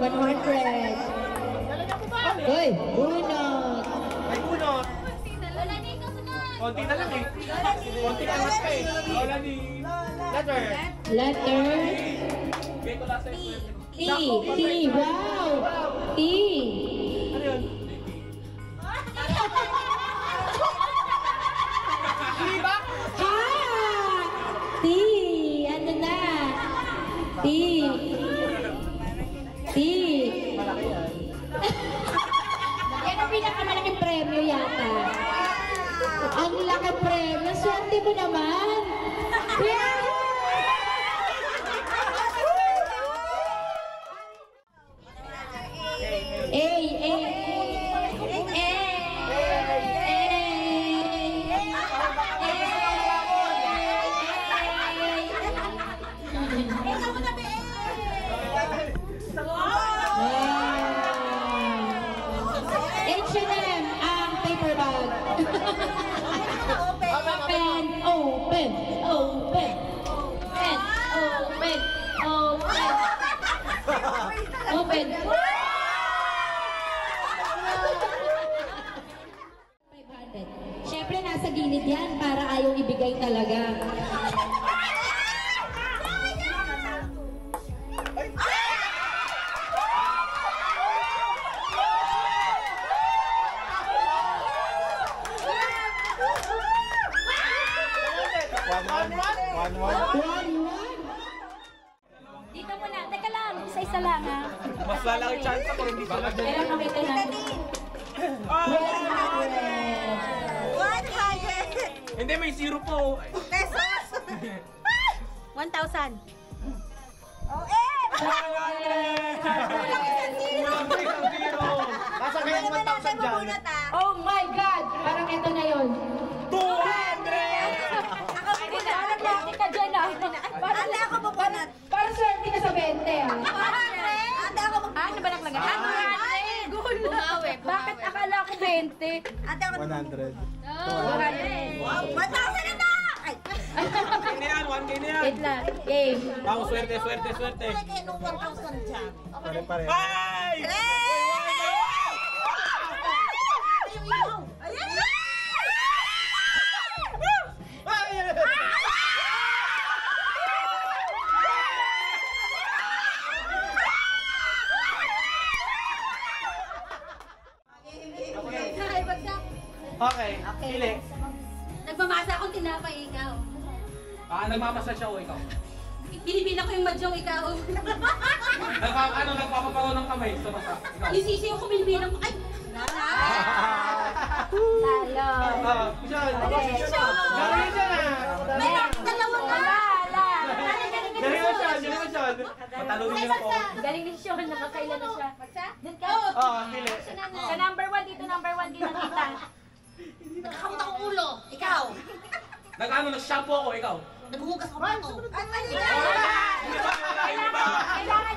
100. Uy, bunot. May bunot. Konti na lang eh. Konti na lang eh. Wala ni... Letter. Letter. T. T. Wow. T. Ano yun? Diba? Ha! T. Ano na? T. T. Malaki yan. Yan ang pinakamalaking premyo yata. Ang laki premyo. Swerte mo naman. H&M ang paper bag. Open, open, open, open, open, open, open. 500. Siyempre nasa gilid yan para ayaw ibigay talaga. Dito muna. Teka lang. Isa-isa lang ha. Mas lalaki chance ako hindi sila dyan. Kaya makita natin. 100 Hindi, may zero po. pesos. 1,000. Oh, Isang zero. Nasa kayo 1,000 dyan. Oh my God! Parang ito na yun. 200! Ako parang laki ka dyan ah. Parang ako pupunat. Parang swerte ka sa 20 ah. Ate ako pupunat. Ano ba naklaga? 100. Bumawi. Bakit akala ko 20? Ate ako 100. 100. 1,000 na na! Ay! 1K na yan, 1K na yan. Wait lang. Game. Ako, swerte, swerte, swerte. Kaya nung 1,000 dyan. Pare-pare. Ay! Okay, pili. Nagmamasa akong tinapay, ikaw. Nagmamassage ako, ikaw. Binibila ko yung madyong, ikaw. Nagpapapago ng kamay sa masa. Ikaw. Yung sisiyo ko, binibilang ko. Ay! Lalo. Diyan. Okay. Galing siya na. May dalawang lala. Galing mo siya, galing mo siya. Matalunin niyo ako. Galing ni Sean, nakakailan na siya. Magsa? Doon ka? Pili. Sa number 1 dito, number 1 din nakita. Nakakamot akong ulo. Ikaw. Nag-shampoo ako, ikaw. Naghuhugas ako pa ito. Ay, mali na! Kailangan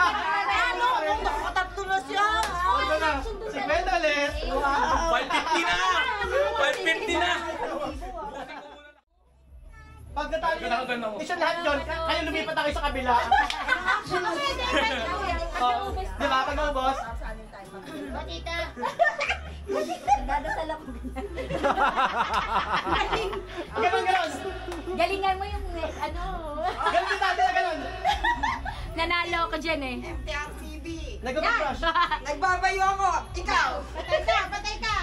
Ano? Nakatatlo na siya. Ito na, si Pedalet. 550 na! 550 na! Pag natalo, isa lahat yun, kayo lumipat na kayo sa kabila. Di ba? Pag boss? Batita. Dadasal ako. Ganon, ganon. Galingan mo yung ano. Ganon yung tati na ganon. Nanalo ako dyan eh. Nag-crush. Nagbabayo ako! Ikaw! Patay ka! Patay ka!